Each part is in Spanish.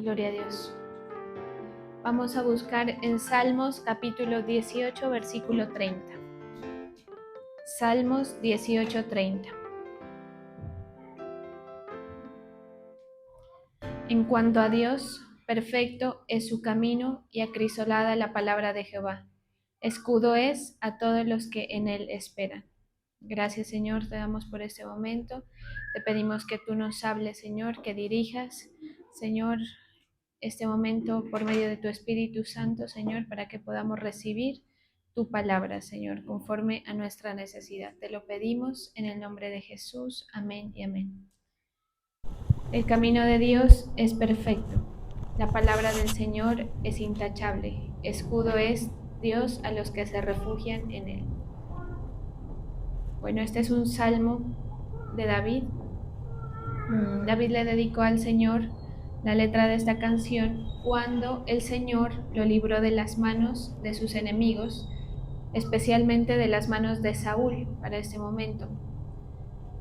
Gloria a Dios. Vamos a buscar en Salmos capítulo 18, versículo 30. Salmos 18, 30. En cuanto a Dios, perfecto es su camino y acrisolada la palabra de Jehová. Escudo es a todos los que en él esperan. Gracias, Señor, te damos por este momento. Te pedimos que tú nos hables, Señor, que dirijas, Señor, este momento por medio de tu Espíritu Santo, Señor, para que podamos recibir tu palabra, Señor, conforme a nuestra necesidad. Te lo pedimos en el nombre de Jesús. Amén y amén. El camino de Dios es perfecto. La palabra del Señor es intachable. Escudo es Dios a los que se refugian en él. Bueno, este es un salmo de David. David le dedicó al Señor la letra de esta canción cuando el Señor lo libró de las manos de sus enemigos, especialmente de las manos de Saúl para este momento.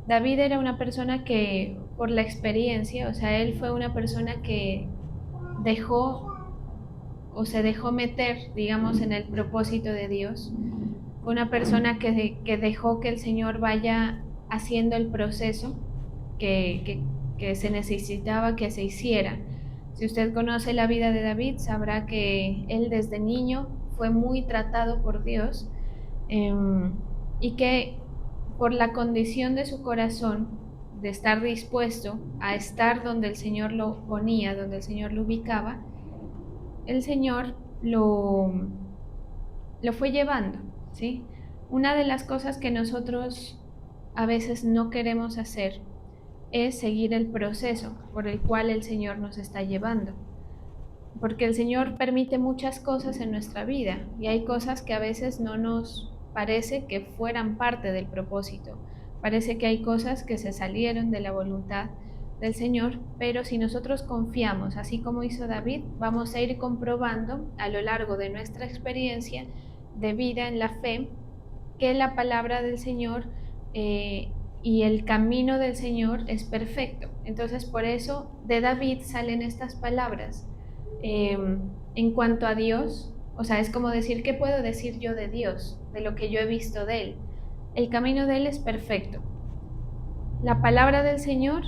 David era una persona que, por la experiencia, él fue una persona que se dejó meter, digamos, en el propósito de Dios. Fue una persona que dejó que el Señor vaya haciendo el proceso que se necesitaba que se hiciera. Si usted conoce la vida de David, sabrá que él desde niño fue muy tratado por Dios y que por la condición de su corazón, de estar dispuesto a estar donde el Señor lo ponía, donde el Señor lo ubicaba, el Señor lo fue llevando, ¿sí? Una de las cosas que nosotros a veces no queremos hacer es seguir el proceso por el cual el Señor nos está llevando. Porque el Señor permite muchas cosas en nuestra vida y hay cosas que a veces no nos parece que fueran parte del propósito. Parece que hay cosas que se salieron de la voluntad del Señor, pero si nosotros confiamos, así como hizo David, vamos a ir comprobando a lo largo de nuestra experiencia de vida en la fe que la palabra del Señor y el camino del Señor es perfecto. Entonces, por eso de David salen estas palabras. En cuanto a Dios, es como decir, ¿qué puedo decir yo de Dios, de lo que yo he visto de Él? El camino de Él es perfecto. La palabra del Señor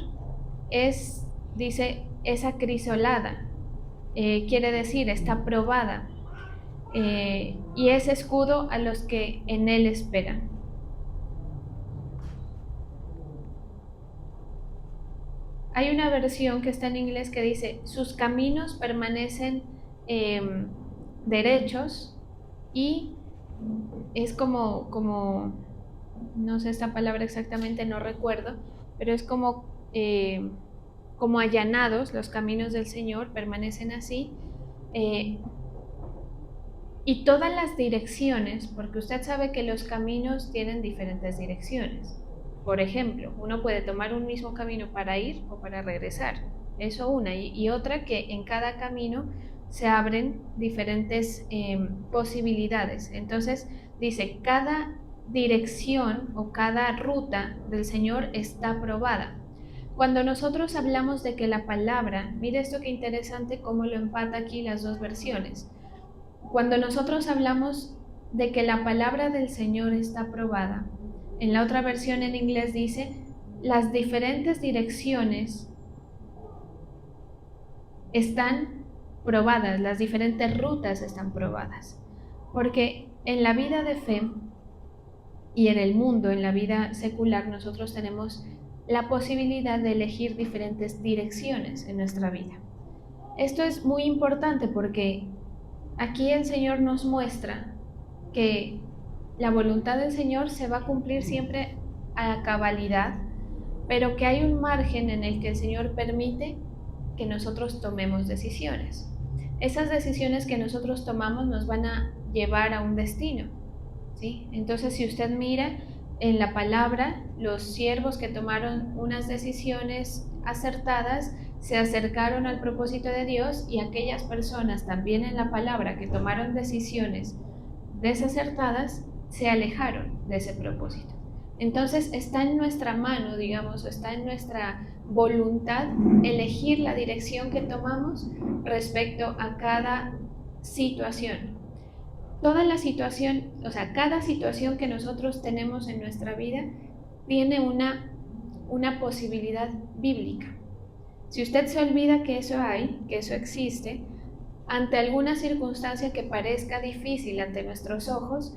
es acrisolada, quiere decir, está probada, y es escudo a los que en Él esperan. Hay una versión que está en inglés que dice, sus caminos permanecen derechos y es como, no sé esta palabra exactamente, no recuerdo, pero es como allanados, los caminos del Señor permanecen así, y todas las direcciones, porque usted sabe que los caminos tienen diferentes direcciones. Por ejemplo, uno puede tomar un mismo camino para ir o para regresar. Eso una. Y otra que en cada camino se abren diferentes posibilidades. Entonces dice, cada dirección o cada ruta del Señor está aprobada. Cuando nosotros hablamos de que la palabra, mire esto que interesante cómo lo empata aquí las dos versiones. Cuando nosotros hablamos de que la palabra del Señor está aprobada, en la otra versión en inglés dice, las diferentes direcciones están probadas, las diferentes rutas están probadas. Porque en la vida de fe y en el mundo, en la vida secular, nosotros tenemos la posibilidad de elegir diferentes direcciones en nuestra vida. Esto es muy importante porque aquí el Señor nos muestra que la voluntad del Señor se va a cumplir siempre a cabalidad, pero que hay un margen en el que el Señor permite que nosotros tomemos decisiones. Esas decisiones que nosotros tomamos nos van a llevar a un destino, ¿sí? Entonces, si usted mira en la palabra, los siervos que tomaron unas decisiones acertadas se acercaron al propósito de Dios, y aquellas personas también en la palabra que tomaron decisiones desacertadas se alejaron de ese propósito. Entonces está en nuestra mano, digamos, o está en nuestra voluntad elegir la dirección que tomamos respecto a cada situación. Toda la situación, o sea, cada situación que nosotros tenemos en nuestra vida tiene una posibilidad bíblica. Si usted se olvida que eso hay, que eso existe, ante alguna circunstancia que parezca difícil ante nuestros ojos,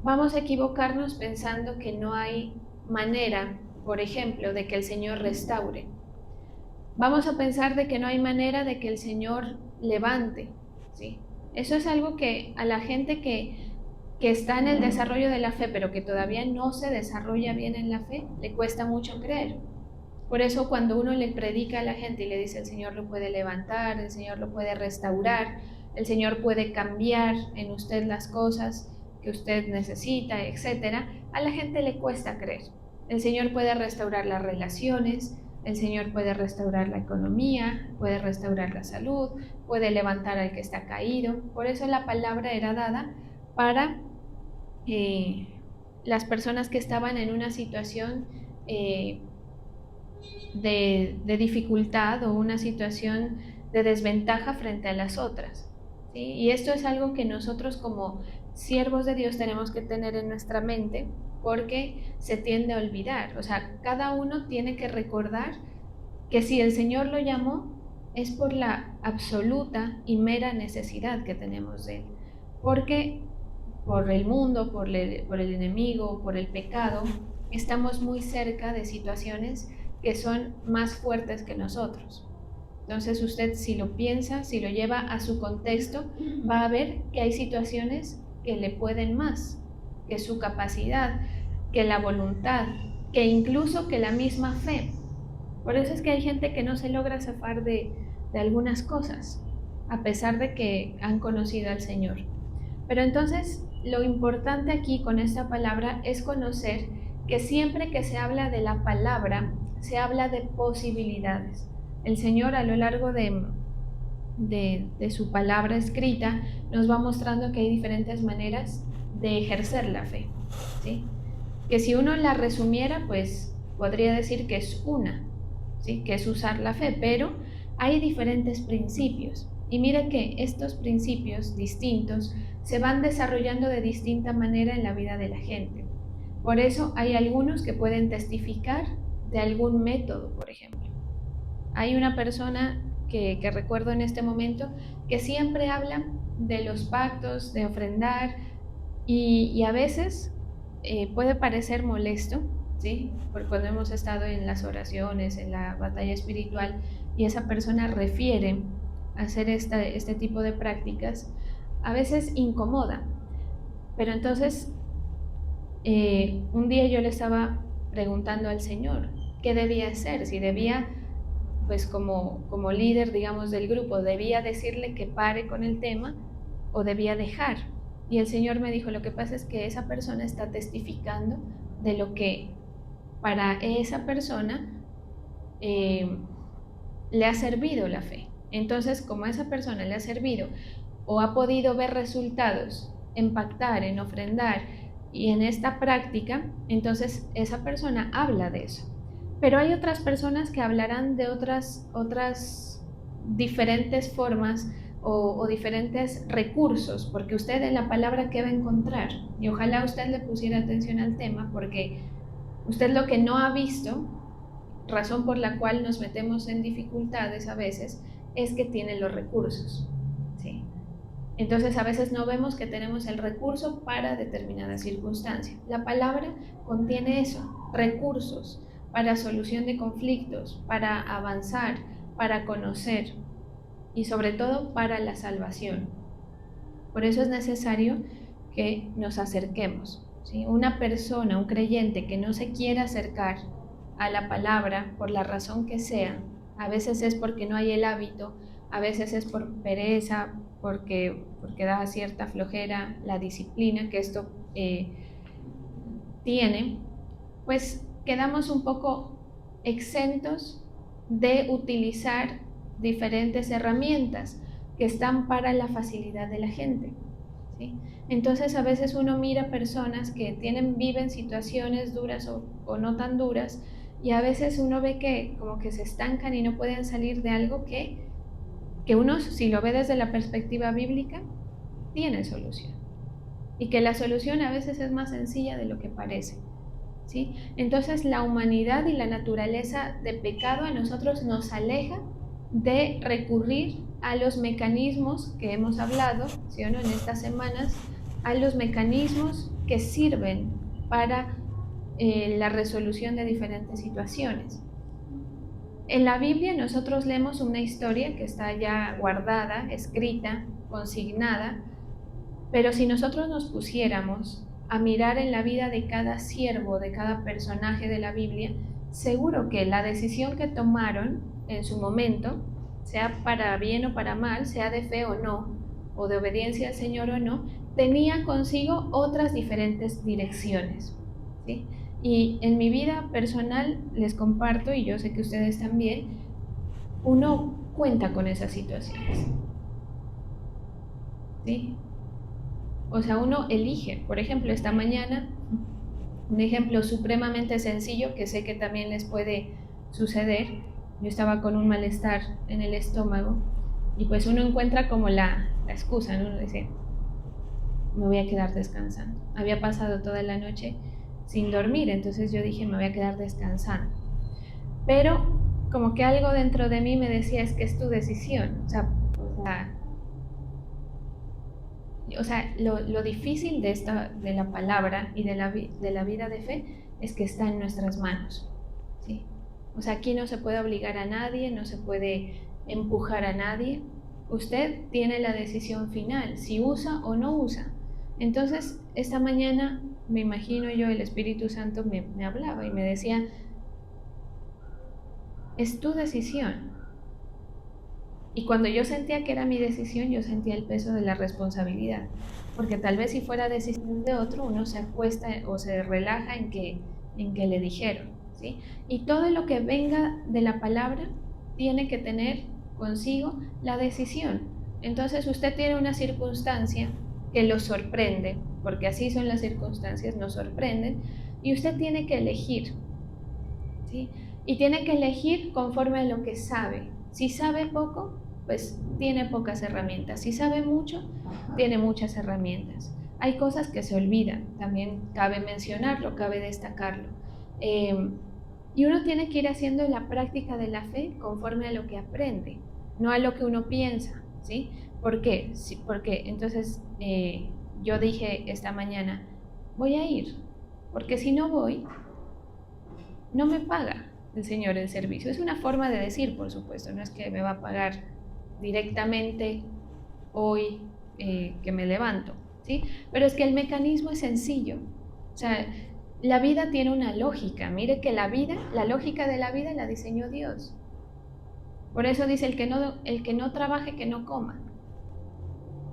vamos a equivocarnos pensando que no hay manera, por ejemplo, de que el Señor restaure. Vamos a pensar de que no hay manera de que el Señor levante, ¿sí? Eso es algo que a la gente que está en el desarrollo de la fe, pero que todavía no se desarrolla bien en la fe, le cuesta mucho creer. Por eso cuando uno le predica a la gente y le dice el Señor lo puede levantar, el Señor lo puede restaurar, el Señor puede cambiar en usted las cosas que usted necesita, etcétera, a la gente le cuesta creer. El Señor puede restaurar las relaciones, el Señor puede restaurar la economía, puede restaurar la salud, puede levantar al que está caído. Por eso la palabra era dada para las personas que estaban en una situación de dificultad o una situación de desventaja frente a las otras, ¿sí? Y esto es algo que nosotros como siervos de Dios tenemos que tener en nuestra mente, porque se tiende a olvidar. O sea, cada uno tiene que recordar que si el Señor lo llamó es por la absoluta y mera necesidad que tenemos de Él, porque por el mundo, por el enemigo, por el pecado, estamos muy cerca de situaciones que son más fuertes que nosotros. Entonces usted, si lo piensa, si lo lleva a su contexto, va a ver que hay situaciones que le pueden más, que su capacidad, que la voluntad, que incluso que la misma fe. Por eso es que hay gente que no se logra zafar de algunas cosas, a pesar de que han conocido al Señor. Pero entonces, lo importante aquí con esta palabra es conocer que siempre que se habla de la palabra, se habla de posibilidades. El Señor a lo largo de su palabra escrita nos va mostrando que hay diferentes maneras de ejercer la fe, ¿sí? Que si uno la resumiera, pues podría decir que es una, ¿sí? Que es usar la fe, pero hay diferentes principios. Y mira que estos principios distintos se van desarrollando de distinta manera en la vida de la gente. Por eso hay algunos que pueden testificar de algún método, por ejemplo. Hay una persona que recuerdo en este momento que siempre habla de los pactos, de ofrendar, y a veces puede parecer molesto, ¿sí? Porque cuando hemos estado en las oraciones, en la batalla espiritual, y esa persona refiere a hacer este tipo de prácticas, a veces incomoda. Pero entonces, un día yo le estaba preguntando al Señor qué debía hacer, si debía, pues como líder, digamos, del grupo, debía decirle que pare con el tema o debía dejar. Y el Señor me dijo, lo que pasa es que esa persona está testificando de lo que para esa persona le ha servido la fe. Entonces, como a esa persona le ha servido o ha podido ver resultados en pactar, en ofrendar y en esta práctica, entonces esa persona habla de eso. Pero hay otras personas que hablarán de otras diferentes formas o diferentes recursos, porque usted en la palabra que va a encontrar, y ojalá usted le pusiera atención al tema, porque usted lo que no ha visto, razón por la cual nos metemos en dificultades a veces, es que tiene los recursos, ¿sí? Entonces a veces no vemos que tenemos el recurso para determinada circunstancia. La palabra contiene eso, recursos para solución de conflictos, para avanzar, para conocer y sobre todo para la salvación. Por eso es necesario que nos acerquemos, ¿sí? Una persona, un creyente que no se quiera acercar a la palabra por la razón que sea, a veces es porque no hay el hábito, a veces es por pereza, porque da cierta flojera, la disciplina que esto tiene, pues quedamos un poco exentos de utilizar diferentes herramientas que están para la facilidad de la gente. ¿sí? Entonces a veces uno mira personas que viven situaciones duras o no tan duras, y a veces uno ve que como que se estancan y no pueden salir de algo que uno, si lo ve desde la perspectiva bíblica, tiene solución. Y que la solución a veces es más sencilla de lo que parece, ¿sí? Entonces la humanidad y la naturaleza de pecado a nosotros nos aleja de recurrir a los mecanismos que hemos hablado, ¿sí o no?, en estas semanas, a los mecanismos que sirven para la resolución de diferentes situaciones. En la Biblia nosotros leemos una historia que está ya guardada, escrita, consignada, pero si nosotros nos pusiéramos a mirar en la vida de cada siervo, de cada personaje de la Biblia, seguro que la decisión que tomaron en su momento, sea para bien o para mal, sea de fe o no, o de obediencia al Señor o no, tenía consigo otras diferentes direcciones, ¿sí? Y en mi vida personal les comparto, y yo sé que ustedes también, uno cuenta con esas situaciones, ¿sí? O sea, uno elige. Por ejemplo, esta mañana, un ejemplo supremamente sencillo que sé que también les puede suceder. Yo estaba con un malestar en el estómago y pues uno encuentra como la excusa, ¿no? Uno dice, me voy a quedar descansando. Había pasado toda la noche sin dormir, entonces yo dije, me voy a quedar descansando. Pero como que algo dentro de mí me decía, es que es tu decisión. O sea, lo difícil de la palabra y de la vida de fe es que está en nuestras manos, ¿sí? O sea, aquí no se puede obligar a nadie, no se puede empujar a nadie. Usted tiene la decisión final, si usa o no usa. Entonces, esta mañana, me imagino yo, el Espíritu Santo me hablaba y me decía, es tu decisión. Y cuando yo sentía que era mi decisión, yo sentía el peso de la responsabilidad. Porque tal vez si fuera decisión de otro, uno se acuesta o se relaja en que le dijeron, ¿sí? Y todo lo que venga de la palabra tiene que tener consigo la decisión. Entonces usted tiene una circunstancia que lo sorprende, porque así son las circunstancias, nos sorprenden, y usted tiene que elegir, ¿sí? Y tiene que elegir conforme a lo que sabe. Si sabe poco, pues tiene pocas herramientas. Si sabe mucho, tiene muchas herramientas. Hay cosas que se olvidan, también cabe mencionarlo, cabe destacarlo. Y uno tiene que ir haciendo la práctica de la fe conforme a lo que aprende, no a lo que uno piensa, ¿sí? ¿Por qué? Sí, porque entonces yo dije esta mañana, voy a ir, porque si no voy, no me paga el Señor el servicio. Es una forma de decir, por supuesto, no es que me va a pagar directamente hoy que me levanto, ¿sí? Pero es que el mecanismo es sencillo. O sea, la vida tiene una lógica. Mire que la lógica de la vida la diseñó Dios. Por eso dice, el que no trabaje, que no coma,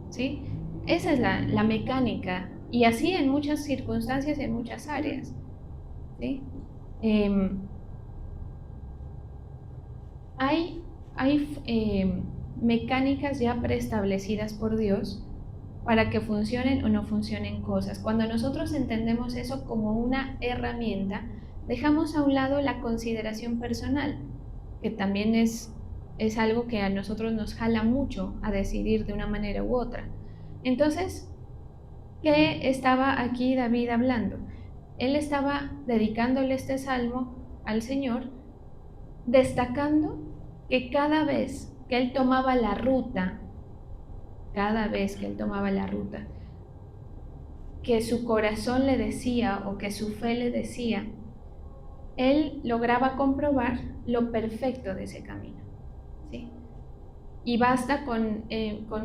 ¿sí? Esa es la mecánica. Y así en muchas circunstancias, en muchas áreas, ¿sí? Hay mecánicas ya preestablecidas por Dios para que funcionen o no funcionen cosas. Cuando nosotros entendemos eso como una herramienta, dejamos a un lado la consideración personal, que también es algo que a nosotros nos jala mucho a decidir de una manera u otra. Entonces, ¿qué estaba aquí David hablando? Él estaba dedicándole este salmo al Señor, destacando que cada vez que él tomaba la ruta, que su corazón le decía o que su fe le decía, él lograba comprobar lo perfecto de ese camino, ¿sí? Y basta con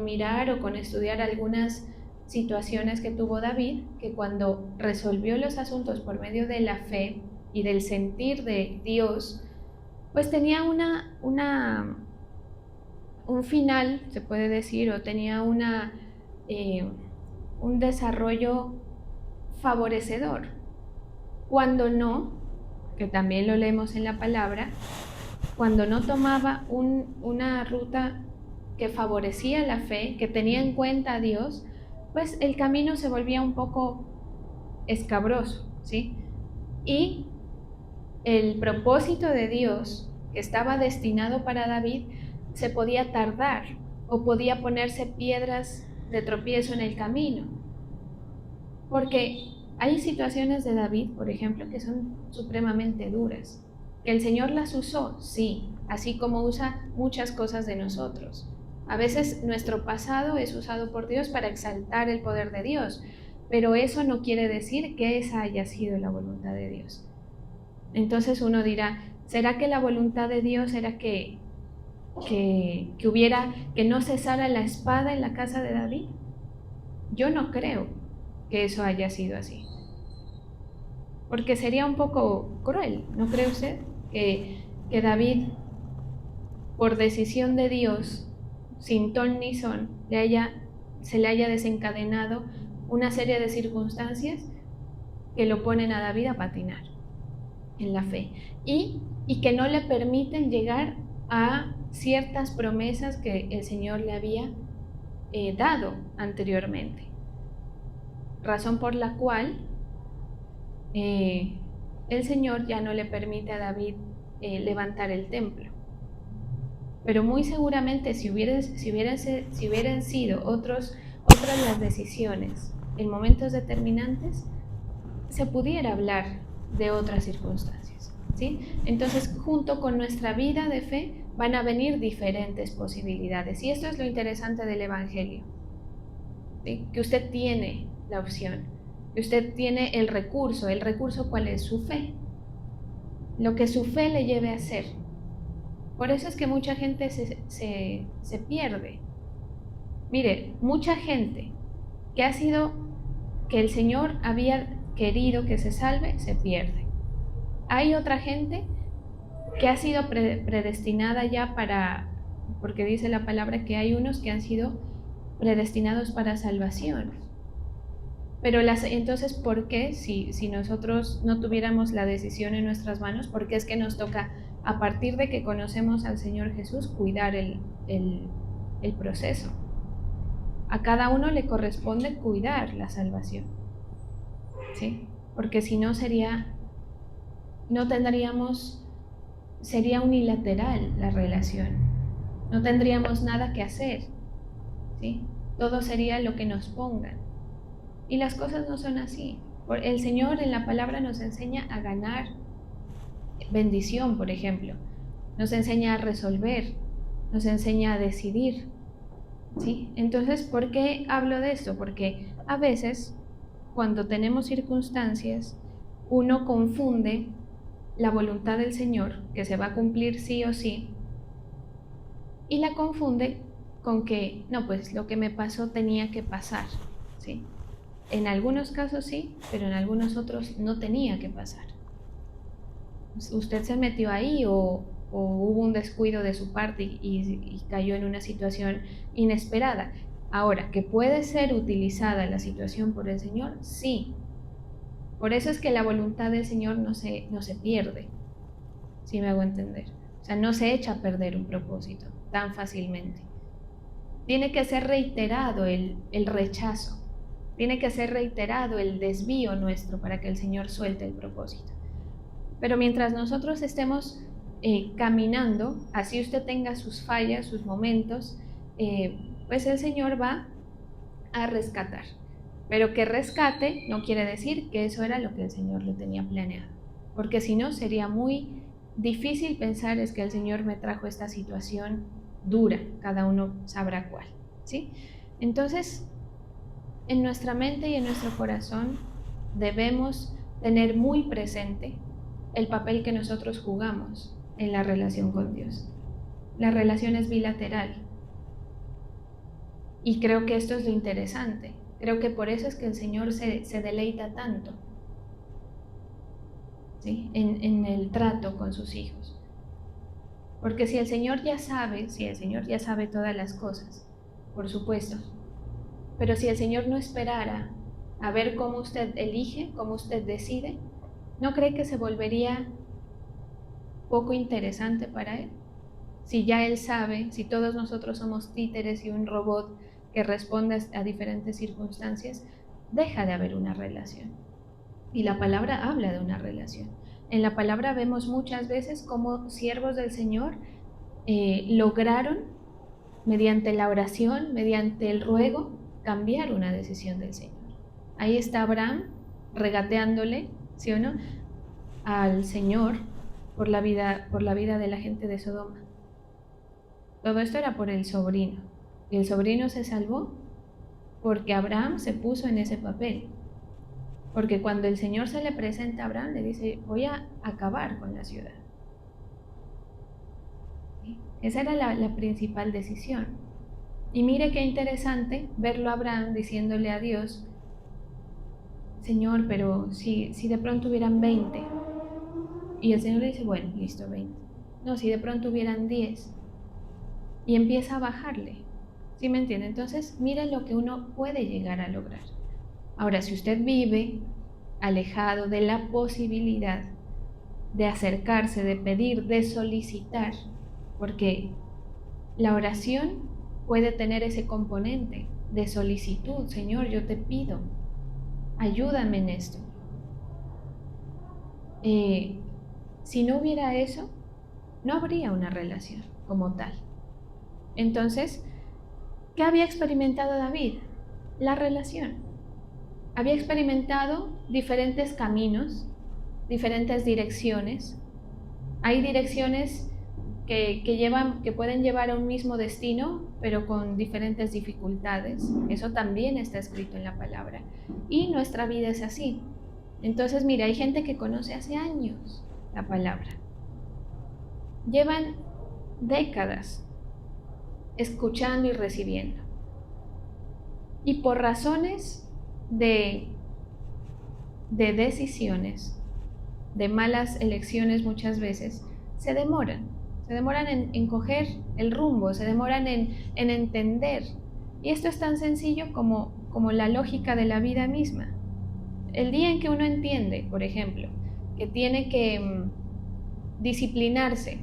mirar o con estudiar algunas situaciones que tuvo David, que cuando resolvió los asuntos por medio de la fe y del sentir de Dios, pues tenía un final, se puede decir, o tenía un desarrollo favorecedor. Cuando no, que también lo leemos en la palabra, cuando no tomaba una ruta que favorecía la fe, que tenía en cuenta a Dios, pues el camino se volvía un poco escabroso, ¿sí? Y el propósito de Dios que estaba destinado para David se podía tardar o podía ponerse piedras de tropiezo en el camino. Porque hay situaciones de David, por ejemplo, que son supremamente duras. ¿Que el Señor las usó? Sí, así como usa muchas cosas de nosotros. A veces nuestro pasado es usado por Dios para exaltar el poder de Dios, pero eso no quiere decir que esa haya sido la voluntad de Dios. Entonces uno dirá, ¿será que la voluntad de Dios era que no cesara la espada en la casa de David? Yo no creo que eso haya sido así, porque sería un poco cruel, ¿no cree usted? Que David, por decisión de Dios, sin ton ni son, se le haya desencadenado una serie de circunstancias que lo ponen a David a patinar en la fe y que no le permiten llegar a ciertas promesas que el Señor le había dado anteriormente. Razón por la cual el Señor ya no le permite a David levantar el templo. Pero muy seguramente si hubieran sido otras las decisiones en momentos determinantes, se pudiera hablar de otras circunstancias, ¿sí? Entonces, junto con nuestra vida de fe van a venir diferentes posibilidades. Y esto es lo interesante del Evangelio, ¿sí? Que usted tiene la opción, que usted tiene el recurso. ¿El recurso cuál es? Su fe. Lo que su fe le lleve a hacer. Por eso es que mucha gente se pierde. Mire, mucha gente que el Señor había querido que se salve, se pierde. Hay otra gente que ha sido predestinada ya porque dice la palabra que hay unos que han sido predestinados para salvación. Pero entonces, ¿por qué si nosotros no tuviéramos la decisión en nuestras manos? ¿Por qué es que nos toca, a partir de que conocemos al Señor Jesús, cuidar el proceso? A cada uno le corresponde cuidar la salvación, ¿sí? Porque si no sería unilateral la relación, no tendríamos nada que hacer, ¿sí? Todo sería lo que nos pongan. Y las cosas no son así. El Señor en la palabra nos enseña a ganar bendición, por ejemplo. Nos enseña a resolver, nos enseña a decidir, ¿sí? Entonces, ¿por qué hablo de esto? Porque a veces, cuando tenemos circunstancias, uno confunde la voluntad del Señor, que se va a cumplir sí o sí, y la confunde con que, no, pues lo que me pasó tenía que pasar, ¿sí? En algunos casos sí, pero en algunos otros no tenía que pasar. Usted se metió ahí o hubo un descuido de su parte y cayó en una situación inesperada. Ahora, ¿que puede ser utilizada la situación por el Señor? Sí. Por eso es que la voluntad del Señor no se pierde, si me hago entender. O sea, no se echa a perder un propósito tan fácilmente. Tiene que ser reiterado el rechazo. Tiene que ser reiterado el desvío nuestro para que el Señor suelte el propósito. Pero mientras nosotros estemos caminando, así usted tenga sus fallas, sus momentos, pues el Señor va a rescatar. Pero que rescate no quiere decir que eso era lo que el Señor le tenía planeado. Porque si no, sería muy difícil pensar es que el Señor me trajo esta situación dura, cada uno sabrá cuál, ¿sí? Entonces, en nuestra mente y en nuestro corazón debemos tener muy presente el papel que nosotros jugamos en la relación con Dios. La relación es bilateral. Y creo que esto es lo interesante. Creo que por eso es que el Señor se deleita tanto, ¿sí? en el trato con sus hijos. Porque si el Señor ya sabe todas las cosas, por supuesto, pero si el Señor no esperara a ver cómo usted elige, cómo usted decide, ¿no cree que se volvería poco interesante para Él? Si ya Él sabe, si todos nosotros somos títeres y un robot que responde a diferentes circunstancias, deja de haber una relación. Y la palabra habla de una relación. En la palabra vemos muchas veces cómo siervos del Señor lograron, mediante la oración, mediante el ruego, cambiar una decisión del Señor. Ahí está Abraham regateándole, ¿sí o no?, al Señor por la vida de la gente de Sodoma. Todo esto era por el sobrino. Y el sobrino se salvó porque Abraham se puso en ese papel. Porque cuando el Señor se le presenta a Abraham, le dice, voy a acabar con la ciudad. ¿Sí? Esa era la principal decisión. Y mire qué interesante verlo a Abraham diciéndole a Dios, Señor, pero si de pronto hubieran 20. Y el Señor le dice, bueno, listo, 20. No, si de pronto hubieran 10. Y empieza a bajarle. ¿Sí me entiende? Entonces, mire lo que uno puede llegar a lograr. Ahora, si usted vive alejado de la posibilidad de acercarse, de pedir, de solicitar, porque la oración puede tener ese componente de solicitud. Señor, yo te pido, ayúdame en esto. Si no hubiera eso, no habría una relación como tal. Entonces, ¿qué había experimentado David? La relación. Había experimentado diferentes caminos, diferentes direcciones. Hay direcciones que pueden llevar a un mismo destino, pero con diferentes dificultades. Eso también está escrito en la palabra. Y nuestra vida es así. Entonces, mira, hay gente que conoce hace años la palabra. Llevan décadas escuchando y recibiendo. Y por razones de decisiones, de malas elecciones muchas veces, se demoran en coger el rumbo, se demoran en entender. Y esto es tan sencillo como la lógica de la vida misma. El día en que uno entiende, por ejemplo, que tiene que disciplinarse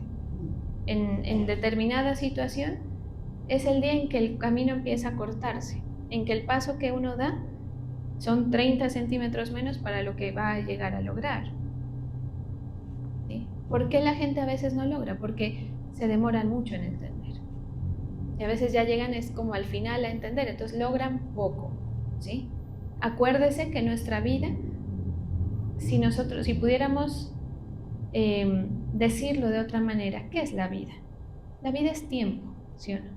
en determinada situación, es el día en que el camino empieza a cortarse, en que el paso que uno da son 30 centímetros menos para lo que va a llegar a lograr. ¿Sí? ¿Por qué la gente a veces no logra? Porque se demoran mucho en entender. Y a veces ya llegan es como al final a entender, entonces logran poco. ¿Sí? Acuérdese que nuestra vida, si pudiéramos decirlo de otra manera, ¿qué es la vida? La vida es tiempo, ¿sí o no?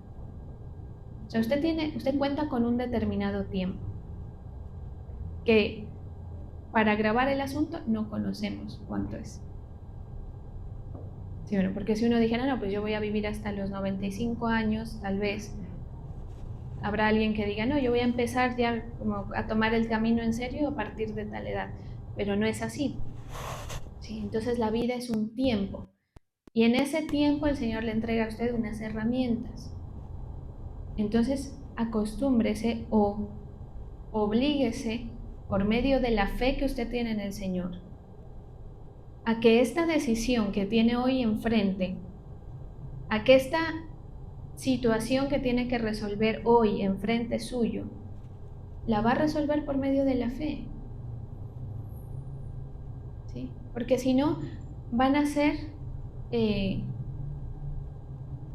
O sea, usted cuenta con un determinado tiempo que para grabar el asunto no conocemos cuánto es. ¿Sí o no? Porque si uno dijera, no, pues yo voy a vivir hasta los 95 años, tal vez habrá alguien que diga, no, yo voy a empezar ya como a tomar el camino en serio a partir de tal edad. Pero no es así. ¿Sí? Entonces la vida es un tiempo. Y en ese tiempo el Señor le entrega a usted unas herramientas. Entonces acostúmbrese o oblíguese por medio de la fe que usted tiene en el Señor a que esta decisión que tiene hoy enfrente, a que esta situación que tiene que resolver hoy enfrente suyo, la va a resolver por medio de la fe. ¿Sí? Porque si no, van a ser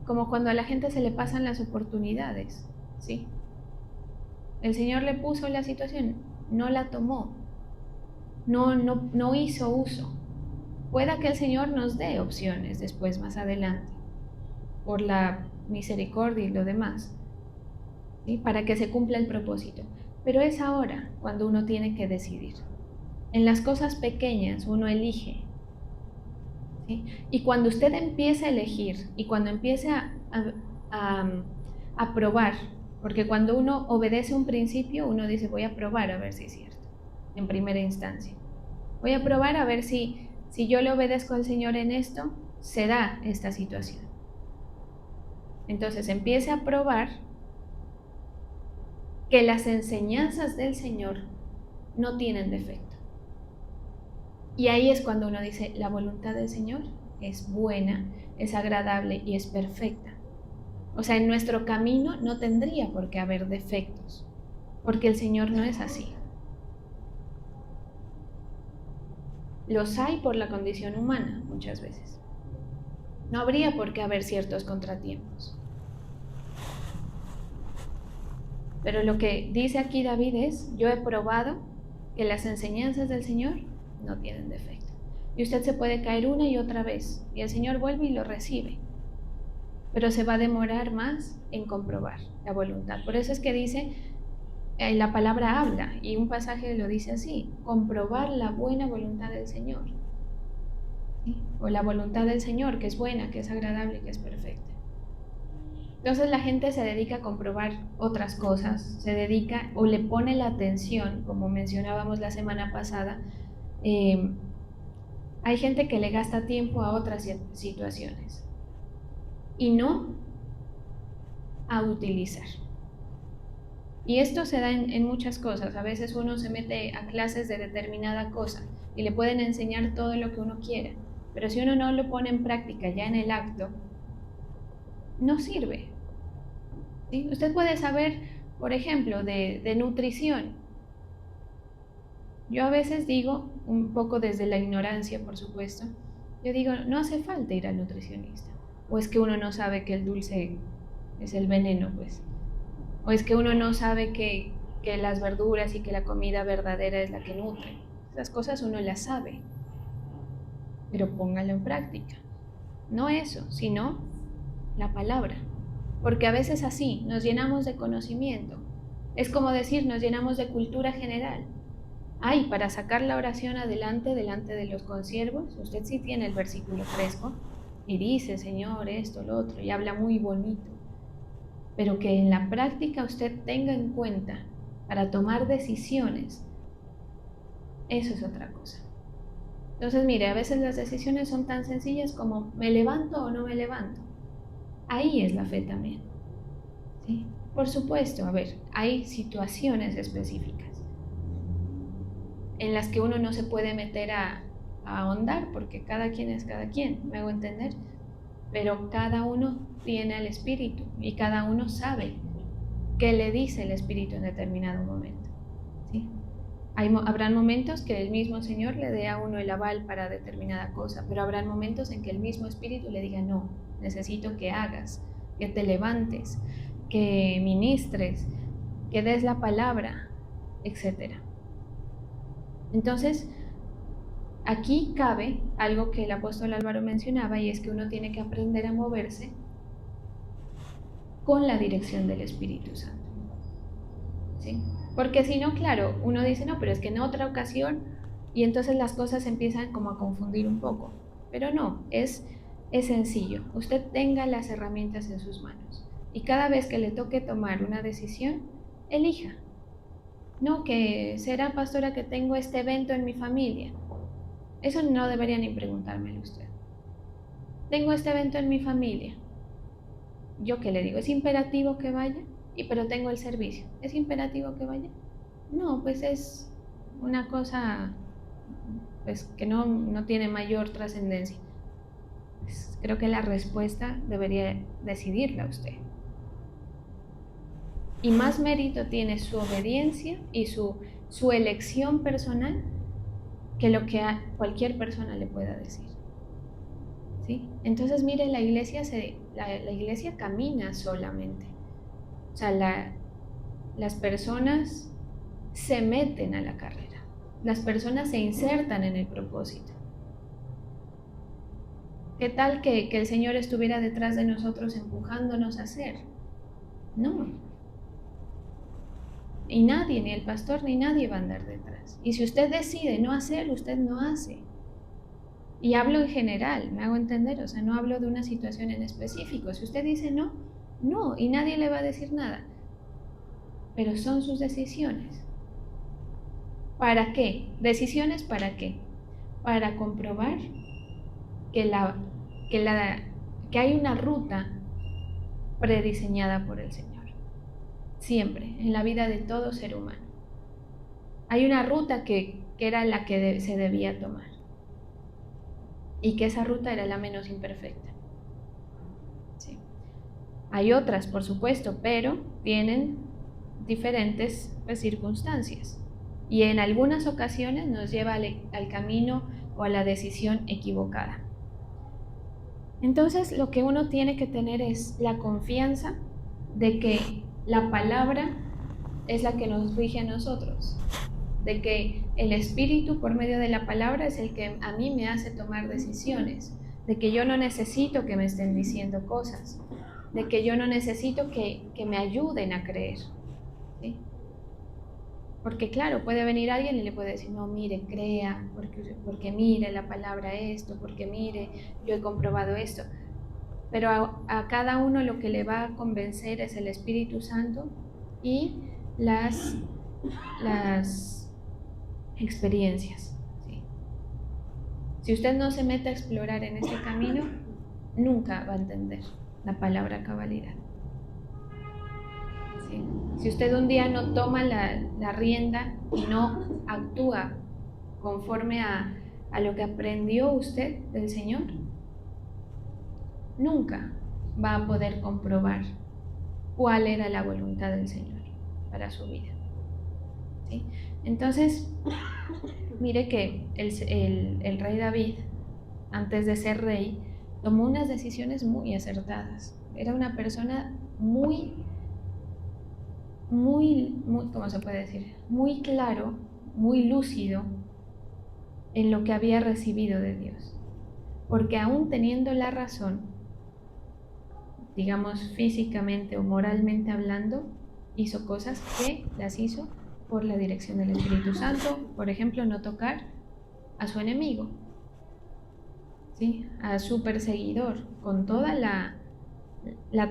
como cuando a la gente se le pasan las oportunidades. ¿Sí? El Señor le puso la situación, no la tomó, no hizo uso. Pueda que el Señor nos dé opciones después, más adelante, por la misericordia y lo demás, ¿sí? Para que se cumpla el propósito. Pero es ahora cuando uno tiene que decidir. En las cosas pequeñas uno elige. ¿Sí? Y cuando usted empiece a elegir y cuando empiece a probar, porque cuando uno obedece un principio, uno dice, voy a probar a ver si es cierto, en primera instancia. Voy a probar a ver si yo le obedezco al Señor en esto, se da esta situación. Entonces empiece a probar que las enseñanzas del Señor no tienen defecto. Y ahí es cuando uno dice, la voluntad del Señor es buena, es agradable y es perfecta. O sea, en nuestro camino no tendría por qué haber defectos, porque el Señor no es así. Los hay por la condición humana muchas veces. No habría por qué haber ciertos contratiempos. Pero lo que dice aquí David es, yo he probado que las enseñanzas del Señor no tienen defecto. Y usted se puede caer una y otra vez, y el Señor vuelve y lo recibe. Pero se va a demorar más en comprobar la voluntad. Por eso es que dice, la palabra habla, y un pasaje lo dice así, comprobar la buena voluntad del Señor. ¿Sí? O la voluntad del Señor, que es buena, que es agradable, que es perfecta. Entonces la gente se dedica a comprobar otras cosas, se dedica o le pone la atención, como mencionábamos la semana pasada. Hay gente que le gasta tiempo a otras situaciones y no a utilizar. Y esto se da en muchas cosas. A veces uno se mete a clases de determinada cosa y le pueden enseñar todo lo que uno quiera, pero si uno no lo pone en práctica ya en el acto, no sirve. ¿Sí? Usted puede saber, por ejemplo, de nutrición. Yo a veces digo, un poco desde la ignorancia, por supuesto, yo digo, no hace falta ir al nutricionista. O es que uno no sabe que el dulce es el veneno, pues. O es que uno no sabe que las verduras y que la comida verdadera es la que nutre. Esas cosas uno las sabe, pero póngalo en práctica. No eso, sino la palabra. Porque a veces así nos llenamos de conocimiento. Es como decir, nos llenamos de cultura general. Ay, para sacar la oración adelante, delante de los consiervos, usted sí tiene el versículo fresco y dice, Señor, esto, lo otro, y habla muy bonito. Pero que en la práctica usted tenga en cuenta para tomar decisiones, eso es otra cosa. Entonces, mire, a veces las decisiones son tan sencillas como ¿me levanto o no me levanto? Ahí es la fe también. ¿Sí? Por supuesto, a ver, hay situaciones específicas en las que uno no se puede meter a ahondar porque cada quien es cada quien, me hago entender, pero cada uno tiene al Espíritu y cada uno sabe qué le dice el Espíritu en determinado momento. ¿Sí? Habrán momentos que el mismo Señor le dé a uno el aval para determinada cosa, pero habrán momentos en que el mismo Espíritu le diga, no, necesito que hagas, que te levantes, que ministres, que des la palabra, etc. Entonces, aquí cabe algo que el apóstol Álvaro mencionaba, y es que uno tiene que aprender a moverse con la dirección del Espíritu Santo. ¿Sí? Porque si no, claro, uno dice, no, pero es que en otra ocasión, y entonces las cosas empiezan como a confundir un poco. Pero no, es sencillo. Usted tenga las herramientas en sus manos. Y cada vez que le toque tomar una decisión, elija. No, que será, pastora, que tengo este evento en mi familia. Eso no debería ni preguntármelo usted. Tengo este evento en mi familia. ¿Yo qué le digo? ¿Es imperativo que vaya? Pero tengo el servicio. ¿Es imperativo que vaya? No, pues es una cosa pues, que no tiene mayor trascendencia. Pues, creo que la respuesta debería decidirla usted. Y más mérito tiene su obediencia y su elección personal que lo que cualquier persona le pueda decir. ¿Sí? Entonces, mire, la iglesia camina solamente. O sea, las personas se meten a la carrera. Las personas se insertan en el propósito. ¿Qué tal que el Señor estuviera detrás de nosotros empujándonos a hacer? No. Y nadie, ni el pastor, ni nadie va a andar detrás. Y si usted decide no hacer, usted no hace. Y hablo en general, me hago entender, o sea, no hablo de una situación en específico. Si usted dice no, no, y nadie le va a decir nada. Pero son sus decisiones. ¿Para qué? ¿Decisiones para qué? Para comprobar que hay una ruta prediseñada por el Señor. Siempre, en la vida de todo ser humano. Hay una ruta que era la que se debía tomar. Y que esa ruta era la menos imperfecta. ¿Sí? Hay otras, por supuesto, pero tienen diferentes circunstancias. Y en algunas ocasiones nos lleva al camino o a la decisión equivocada. Entonces, lo que uno tiene que tener es la confianza de que la palabra es la que nos rige a nosotros, de que el Espíritu por medio de la palabra es el que a mí me hace tomar decisiones, de que yo no necesito que me estén diciendo cosas, de que yo no necesito que me ayuden a creer, ¿sí? Porque claro, puede venir alguien y le puede decir, no, mire, crea, porque mire la palabra esto, porque mire, yo he comprobado esto. Pero a cada uno lo que le va a convencer es el Espíritu Santo y las experiencias, ¿sí? Si usted no se mete a explorar en este camino, nunca va a entender la palabra cabalidad. ¿Sí? Si usted un día no toma la rienda y no actúa conforme a lo que aprendió usted del Señor, nunca va a poder comprobar cuál era la voluntad del Señor para su vida. ¿Sí? Entonces, mire que el rey David, antes de ser rey, tomó unas decisiones muy acertadas. Era una persona muy, ¿cómo se puede decir? Muy claro, muy lúcido en lo que había recibido de Dios. Porque aún teniendo la razón, digamos físicamente o moralmente hablando, hizo cosas que las hizo por la dirección del Espíritu Santo. Por ejemplo, no tocar a su enemigo, ¿sí? A su perseguidor, con toda la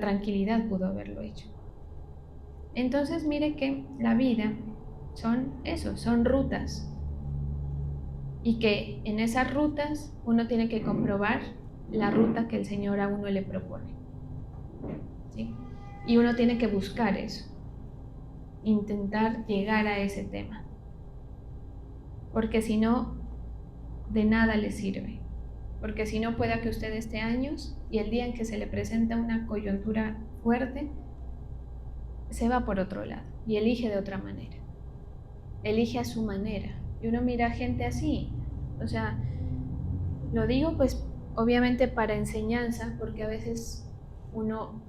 tranquilidad pudo haberlo hecho. Entonces mire que la vida son rutas, y que en esas rutas uno tiene que comprobar la ruta que el Señor a uno le propone, ¿sí? Y uno tiene que buscar eso, intentar llegar a ese tema, porque si no, de nada le sirve. Porque si no, pueda que usted esté años y el día en que se le presenta una coyuntura fuerte, se va por otro lado y elige de otra manera, elige a su manera. Y uno mira gente así, o sea, lo digo pues obviamente para enseñanza, porque a veces uno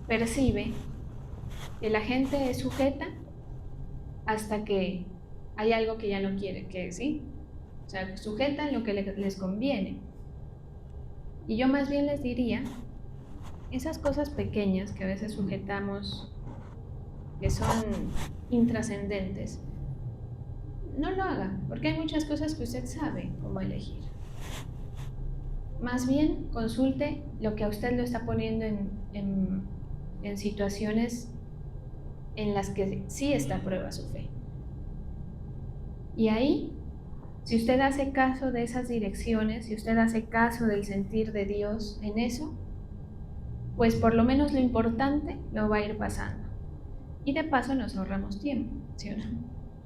percibe que la gente es sujeta hasta que hay algo que ya no quiere, que sí, o sea, sujetan lo que les conviene. Y yo más bien les diría, esas cosas pequeñas que a veces sujetamos, que son intrascendentes, no lo haga, porque hay muchas cosas que usted sabe cómo elegir. Más bien consulte lo que a usted lo está poniendo en situaciones en las que sí está a prueba su fe. Y ahí, si usted hace caso de esas direcciones, si usted hace caso del sentir de Dios en eso, pues por lo menos lo importante lo va a ir pasando. Y de paso nos ahorramos tiempo, ¿sí o no?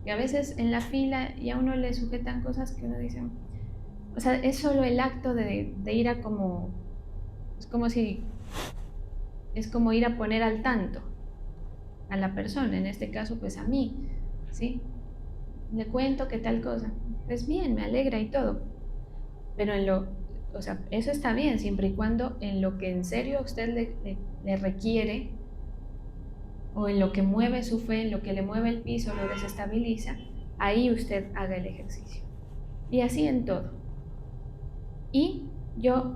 Y a veces en la fila y a uno le sujetan cosas que uno dice, o sea, es solo el acto de ir a como, es como ir a poner al tanto a la persona, en este caso pues a mí, ¿sí? Le cuento que tal cosa, pues bien, me alegra y todo, pero o sea, eso está bien siempre y cuando en lo que en serio a usted le requiere, o en lo que mueve su fe, en lo que le mueve el piso, lo desestabiliza, ahí usted haga el ejercicio. Y así en todo. Y yo,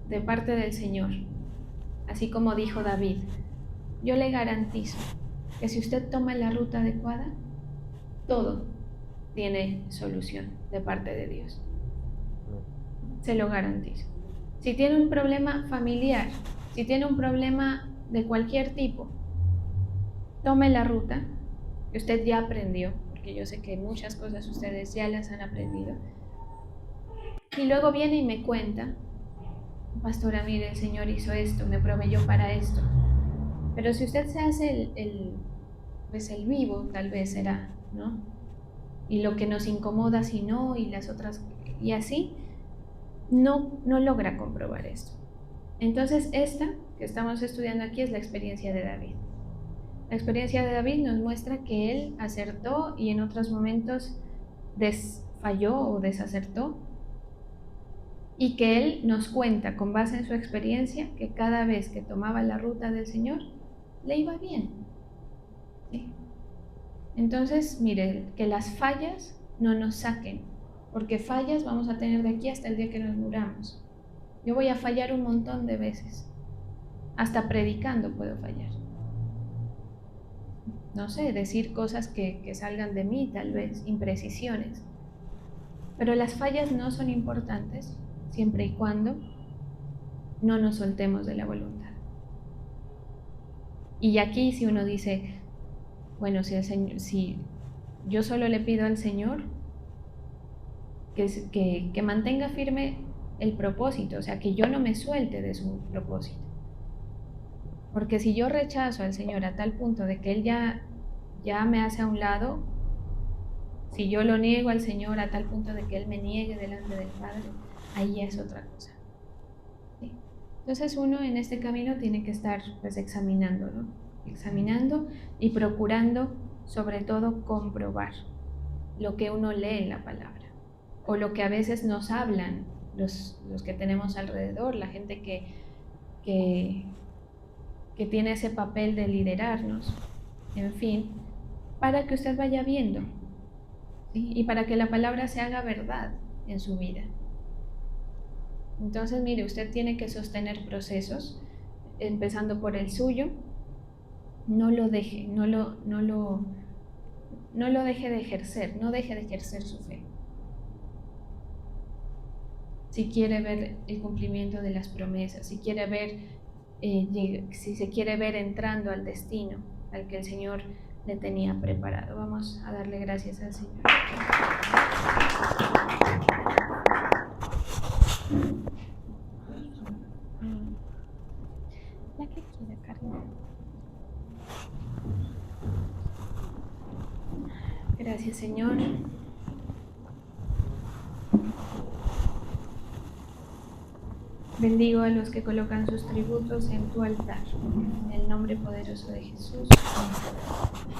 de parte del Señor, así como dijo David, yo le garantizo que si usted toma la ruta adecuada, todo tiene solución de parte de Dios. Se lo garantizo. Si tiene un problema familiar, si tiene un problema de cualquier tipo, tome la ruta que usted ya aprendió, porque yo sé que muchas cosas ustedes ya las han aprendido. Y luego viene y me cuenta, pastora, mire, el Señor hizo esto, me proveyó para esto. Pero si usted se hace pues el vivo, tal vez será, ¿no? Y lo que nos incomoda si no, y las otras, y así, no logra comprobar esto. Entonces, esta que estamos estudiando aquí es la experiencia de David. La experiencia de David nos muestra que él acertó y en otros momentos falló o desacertó, y que él nos cuenta con base en su experiencia que cada vez que tomaba la ruta del Señor le iba bien. ¿Sí? Entonces, mire, que las fallas no nos saquen, porque fallas vamos a tener de aquí hasta el día que nos muramos. Yo voy a fallar un montón de veces, hasta predicando puedo fallar. No sé, decir cosas que salgan de mí, tal vez, imprecisiones. Pero las fallas no son importantes siempre y cuando no nos soltemos de la voluntad. Y aquí si uno dice, bueno, si yo solo le pido al Señor que mantenga firme el propósito, o sea, que yo no me suelte de su propósito. Porque si yo rechazo al Señor a tal punto de que Él ya me hace a un lado, si yo lo niego al Señor a tal punto de que Él me niegue delante del Padre, ahí ya es otra cosa. ¿Sí? Entonces uno en este camino tiene que estar pues examinando, ¿no? Examinando y procurando sobre todo comprobar lo que uno lee en la palabra o lo que a veces nos hablan los que tenemos alrededor, la gente que tiene ese papel de liderarnos, en fin, para que usted vaya viendo, ¿sí? Y para que la palabra se haga verdad en su vida. Entonces, mire, usted tiene que sostener procesos, empezando por el suyo. No lo deje, no lo deje de ejercer, no deje de ejercer su fe. Si quiere ver el cumplimiento de las promesas, si quiere ver, si se quiere ver entrando al destino al que el Señor le tenía preparado. Vamos a darle gracias al Señor. La que quiera cargar. Gracias, Señor. Bendigo a los que colocan sus tributos en tu altar. En el nombre poderoso de Jesús. Amén.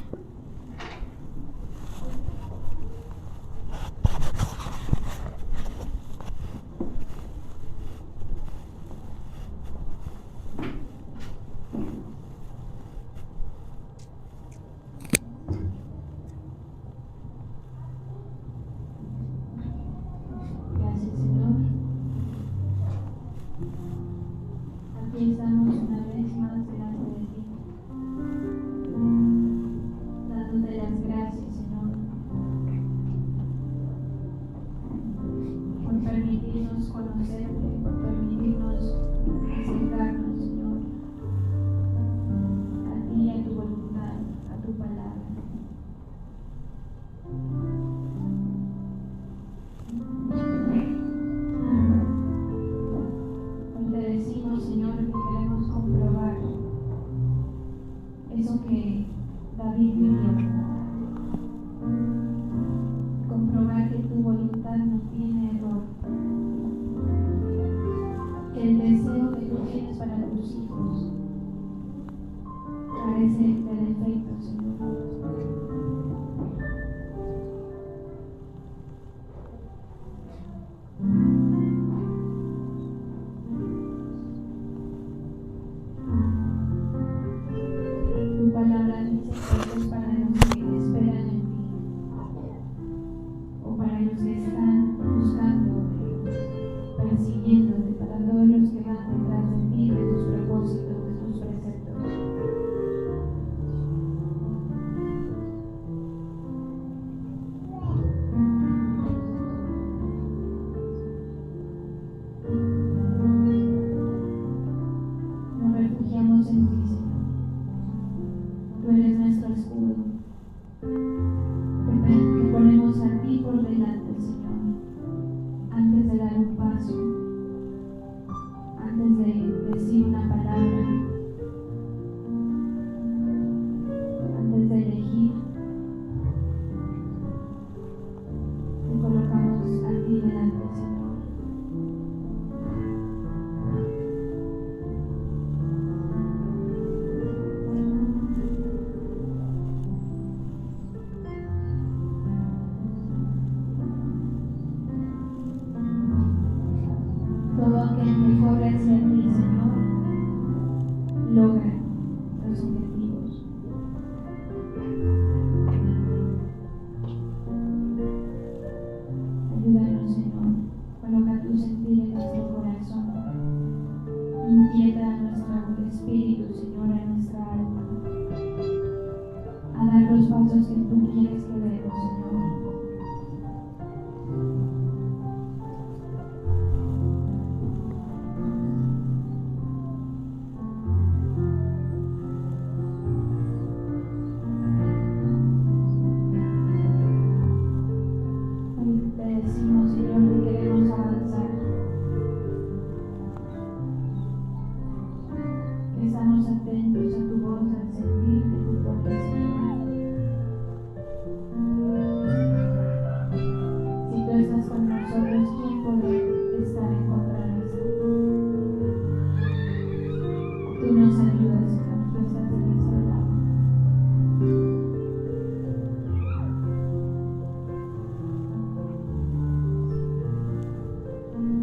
Gracias, Señor. Aquí estamos una vez más delante de ti. inquieta a nuestro espíritu, Señor, a nuestra alma, a dar los pasos que tú quieres que demos, Señor. Hoy te decimos, Señor, que queremos avanzar, que estamos atentos a tu voz, al sentir de tu toque, Señor. Si tú estás con nosotros, ¿quién puede estar en contra nuestra? Tú nos ayudas, Señor, tú estás de nuestro lado.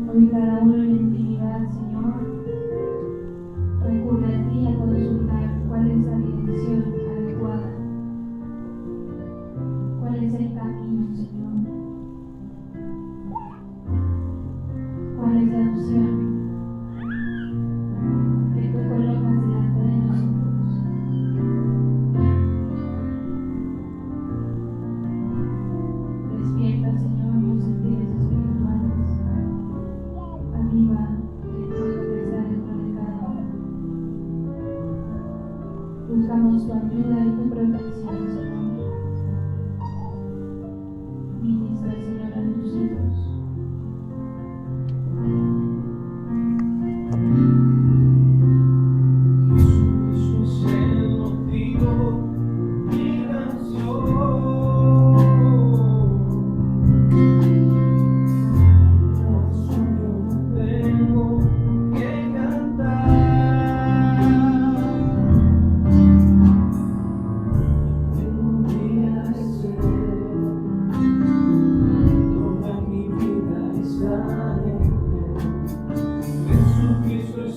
Hoy cada uno en intimidad, Señor, recurre a ti a consultar cuál es la dirección adecuada, cuál es el camino, Señor, cuál es la opción que tú colocas delante de nosotros. Despierta, Señor, los sentidos espirituales, aviva el fuego que está dentro de cada uno. Buscamos tu ayuda y tu protección, Señor. Ministra, Señor, a tus hijos. Jesús es el motivo, mi canción. Yo tengo que cantar. Un día es toda mi vida está en él. Jesucristo es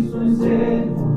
Cristo es el